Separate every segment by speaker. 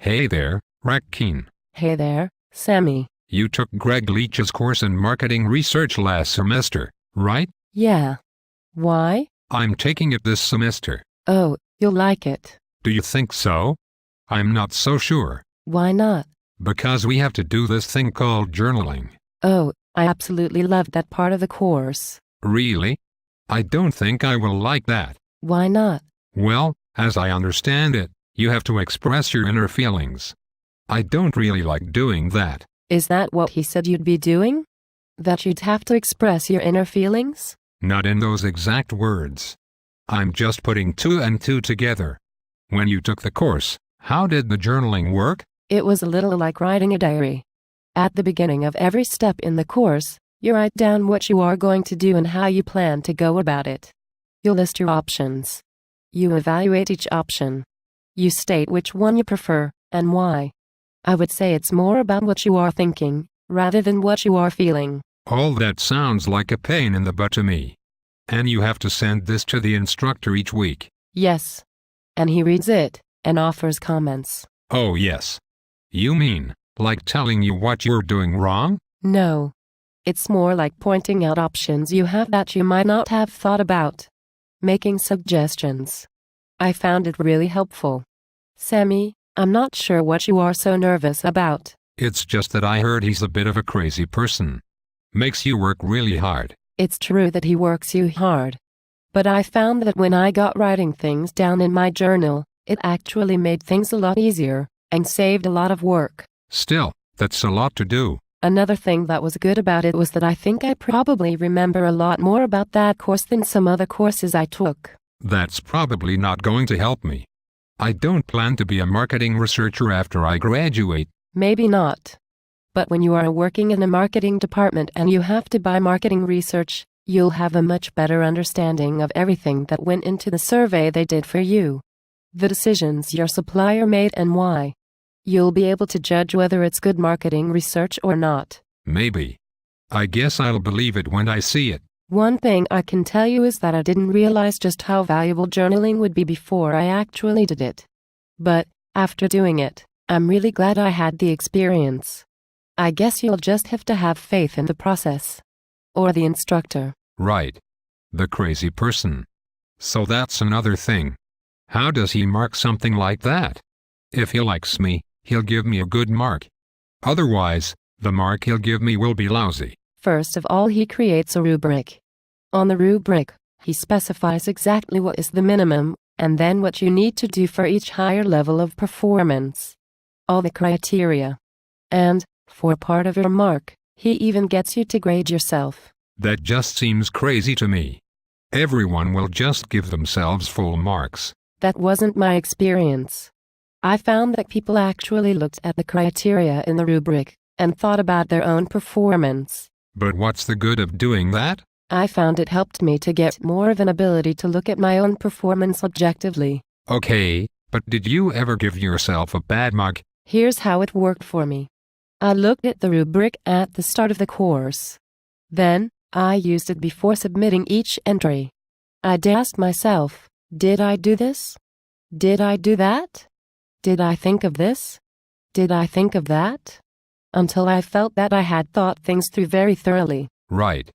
Speaker 1: Hey there, Rakeen.
Speaker 2: Hey there, Sammy.
Speaker 1: You took Greg Leach's course in marketing research last semester, right?
Speaker 2: Yeah. Why?
Speaker 1: I'm taking it this semester.
Speaker 2: Oh, you'll like it.
Speaker 1: Do you think so? I'm not so sure.
Speaker 2: Why not?
Speaker 1: Because we have to do this thing called journaling.
Speaker 2: Oh, I absolutely loved that part of the course.
Speaker 1: Really? I don't think I will like that.
Speaker 2: Why not?
Speaker 1: Well, as I understand it, you have to express your inner feelings. I don't really like doing that.
Speaker 2: Is that what he said you'd be doing? That you'd have to express your inner feelings?
Speaker 1: Not in those exact words. I'm just putting two and two together. When you took the course, how did the journaling work?
Speaker 2: It was a little like writing a diary. At the beginning of every step in the course, you write down what you are going to do and how you plan to go about it. You list your options. You evaluate each option. You state which one you prefer, and why. I would say it's more about what you are thinking, rather than what you are feeling.
Speaker 1: All that sounds like a pain in the butt to me. And you have to send this to the instructor each week.
Speaker 2: Yes. And he reads it, and offers comments.
Speaker 1: Oh yes. You mean, like telling you what you're doing wrong?
Speaker 2: No. It's more like pointing out options you have that you might not have thought about. Making suggestions. I found it really helpful. Sammy, I'm not sure what you are so nervous about.
Speaker 1: It's just that I heard he's a bit of a crazy person. Makes you work really hard.
Speaker 2: It's true that he works you hard. But I found that when I got writing things down in my journal, it actually made things a lot easier, and saved a lot of work.
Speaker 1: Still, that's a lot to do.
Speaker 2: Another thing that was good about it was that I think I probably remember a lot more about that course than some other courses I took.
Speaker 1: That's probably not going to help me. I don't plan to be a marketing researcher after I graduate.
Speaker 2: Maybe not. But when you are working in a marketing department and you have to buy marketing research, you'll have a much better understanding of everything that went into the survey they did for you. The decisions your supplier made and why. You'll be able to judge whether it's good marketing research or not.
Speaker 1: Maybe. I guess I'll believe it when I see it.
Speaker 2: One thing I can tell you is that I didn't realize just how valuable journaling would be before I actually did it. But, after doing it, I'm really glad I had the experience. I guess you'll just have to have faith in the process. Or the instructor.
Speaker 1: Right. The crazy person. So that's another thing. How does he mark something like that? If he likes me, he'll give me a good mark. Otherwise, the mark he'll give me will be lousy.
Speaker 2: First of all, he creates a rubric. On the rubric, he specifies exactly what is the minimum, and then what you need to do for each higher level of performance. All the criteria. And, for part of your mark, he even gets you to grade yourself.
Speaker 1: That just seems crazy to me. Everyone will just give themselves full marks.
Speaker 2: That wasn't my experience. I found that people actually looked at the criteria in the rubric, and thought about their own performance.
Speaker 1: But what's the good of doing that?
Speaker 2: I found it helped me to get more of an ability to look at my own performance objectively.
Speaker 1: Okay, but did you ever give yourself a bad mark?
Speaker 2: Here's how it worked for me. I looked at the rubric at the start of the course. Then, I used it before submitting each entry. I'd ask myself, did I do this? Did I do that? Did I think of this? Did I think of that? Until I felt that I had thought things through very thoroughly.
Speaker 1: Right.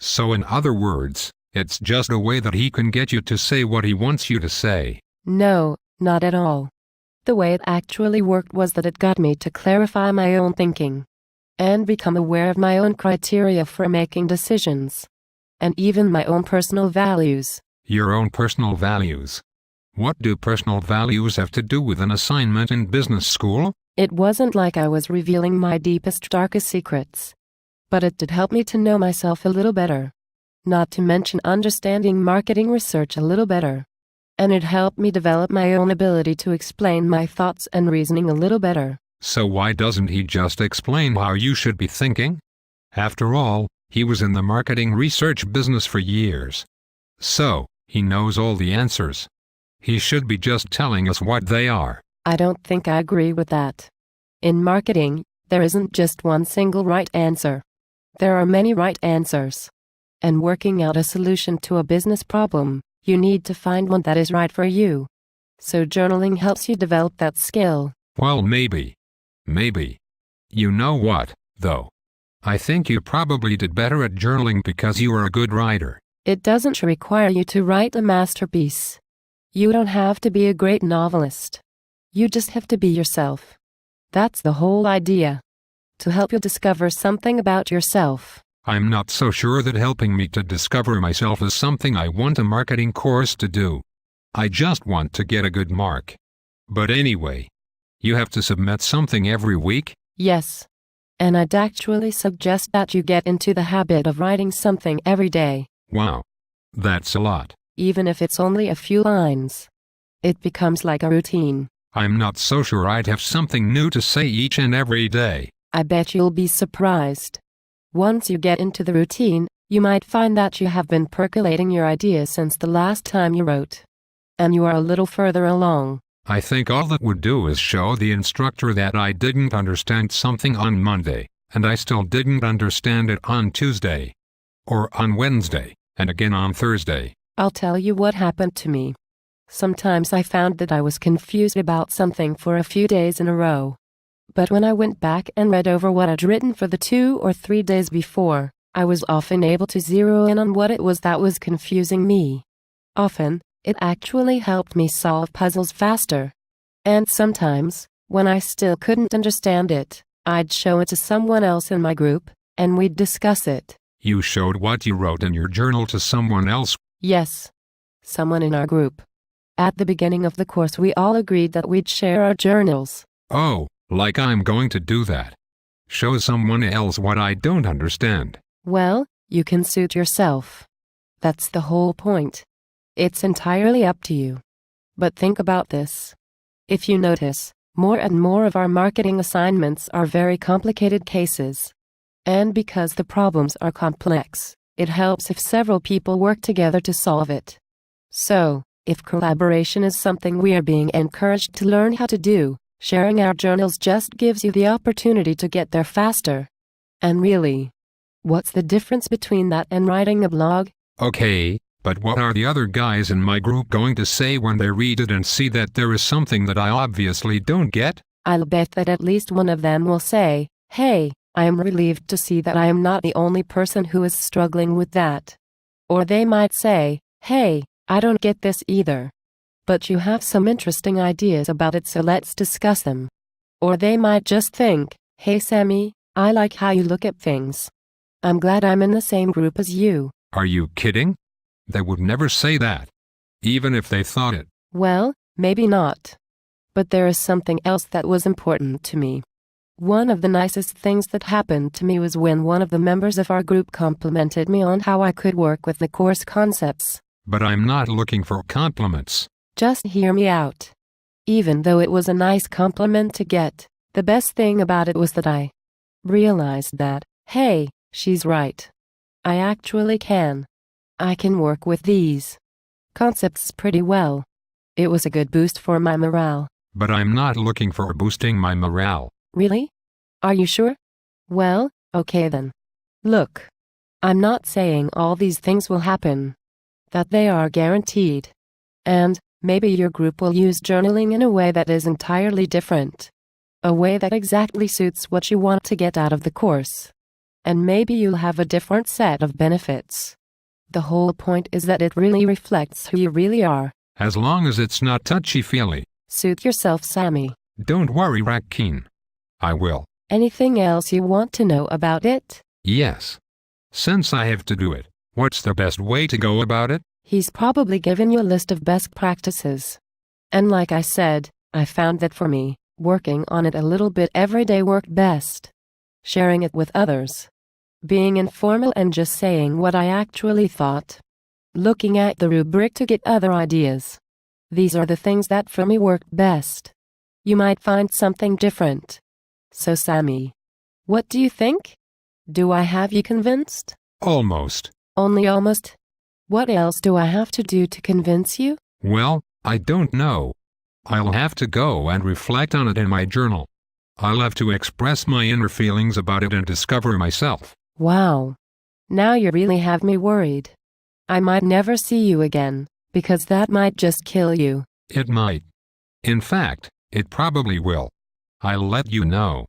Speaker 1: So in other words, it's just a way that he can get you to say what he wants you to say.
Speaker 2: No, not at all. The way it actually worked was that it got me to clarify my own thinking. And become aware of my own criteria for making decisions. And even my own personal values.
Speaker 1: Your own personal values? What do personal values have to do with an assignment in business school?
Speaker 2: It wasn't like I was revealing my deepest, darkest secrets. But it did help me to know myself a little better. Not to mention understanding marketing research a little better. And it helped me develop my own ability to explain my thoughts and reasoning a little better.
Speaker 1: So why doesn't he just explain how you should be thinking? After all, he was in the marketing research business for years. So, he knows all the answers. He should be just telling us what they are.
Speaker 2: I don't think I agree with that. In marketing, there isn't just one single right answer. There are many right answers. And working out a solution to a business problem, you need to find one that is right for you. So journaling helps you develop that skill.
Speaker 1: Well, maybe. Maybe. You know what, though? I think you probably did better at journaling because you are a good writer.
Speaker 2: It doesn't require you to write a masterpiece. You don't have to be a great novelist. You just have to be yourself. That's the whole idea. To help you discover something about yourself.
Speaker 1: I'm not so sure that helping me to discover myself is something I want a marketing course to do. I just want to get a good mark. But anyway, you have to submit something every week?
Speaker 2: Yes. And I'd actually suggest that you get into the habit of writing something every day.
Speaker 1: Wow. That's a lot.
Speaker 2: Even if it's only a few lines. It becomes like a routine.
Speaker 1: I'm not so sure I'd have something new to say each and every day.
Speaker 2: I bet you'll be surprised. Once you get into the routine, you might find that you have been percolating your ideas since the last time you wrote. And you are a little further along.
Speaker 1: I think all that would do is show the instructor that I didn't understand something on Monday, and I still didn't understand it on Tuesday. Or on Wednesday, and again on Thursday.
Speaker 2: I'll tell you what happened to me. Sometimes I found that I was confused about something for a few days in a row. But when I went back and read over what I'd written for the 2 or 3 days before, I was often able to zero in on what it was that was confusing me. Often, it actually helped me solve puzzles faster. And sometimes, when I still couldn't understand it, I'd show it to someone else in my group, and we'd discuss it.
Speaker 1: You showed what you wrote in your journal to someone else?
Speaker 2: Yes. Someone in our group. At the beginning of the course we all agreed that we'd share our journals.
Speaker 1: Oh, like I'm going to do that. Show someone else what I don't understand.
Speaker 2: Well, you can suit yourself. That's the whole point. It's entirely up to you. But think about this. If you notice, more and more of our marketing assignments are very complicated cases. And because the problems are complex, it helps if several people work together to solve it. So, if collaboration is something we are being encouraged to learn how to do, sharing our journals just gives you the opportunity to get there faster. And really, what's the difference between that and writing a blog?
Speaker 1: Okay, but what are the other guys in my group going to say when they read it and see that there is something that I obviously don't get?
Speaker 2: I'll bet that at least one of them will say, "Hey, I am relieved to see that I am not the only person who is struggling with that." Or they might say, "Hey, I don't get this either. But you have some interesting ideas about it, so let's discuss them." Or they might just think, "Hey Sammy, I like how you look at things. I'm glad I'm in the same group as you."
Speaker 1: Are you kidding? They would never say that. Even if they thought it.
Speaker 2: Well, maybe not. But there is something else that was important to me. One of the nicest things that happened to me was when one of the members of our group complimented me on how I could work with the course concepts.
Speaker 1: But I'm not looking for compliments.
Speaker 2: Just hear me out. Even though it was a nice compliment to get, the best thing about it was that I realized that, hey, she's right. I actually can. I can work with these concepts pretty well. It was a good boost for my morale.
Speaker 1: But I'm not looking for boosting my morale.
Speaker 2: Really? Are you sure? Well, okay then. Look. I'm not saying all these things will happen. That they are guaranteed. And maybe your group will use journaling in a way that is entirely different. A way that exactly suits what you want to get out of the course. And maybe you'll have a different set of benefits. The whole point is that it really reflects who you really are.
Speaker 1: As long as it's not touchy-feely.
Speaker 2: Suit yourself, Sammy.
Speaker 1: Don't worry, Rakeen. I will.
Speaker 2: Anything else you want to know about it?
Speaker 1: Yes. Since I have to do it, what's the best way to go about it?
Speaker 2: He's probably given you a list of best practices. And like I said, I found that for me, working on it a little bit every day worked best. Sharing it with others. Being informal and just saying what I actually thought. Looking at the rubric to get other ideas. These are the things that for me worked best. You might find something different. So Sammy, what do you think? Do I have you convinced?
Speaker 1: Almost.
Speaker 2: Only almost? What else do I have to do to convince you?
Speaker 1: Well, I don't know. I'll have to go and reflect on it in my journal. I'll have to express my inner feelings about it and discover myself.
Speaker 2: Wow. Now you really have me worried. I might never see you again, because that might just kill you.
Speaker 1: It might. In fact, it probably will. I'll let you know.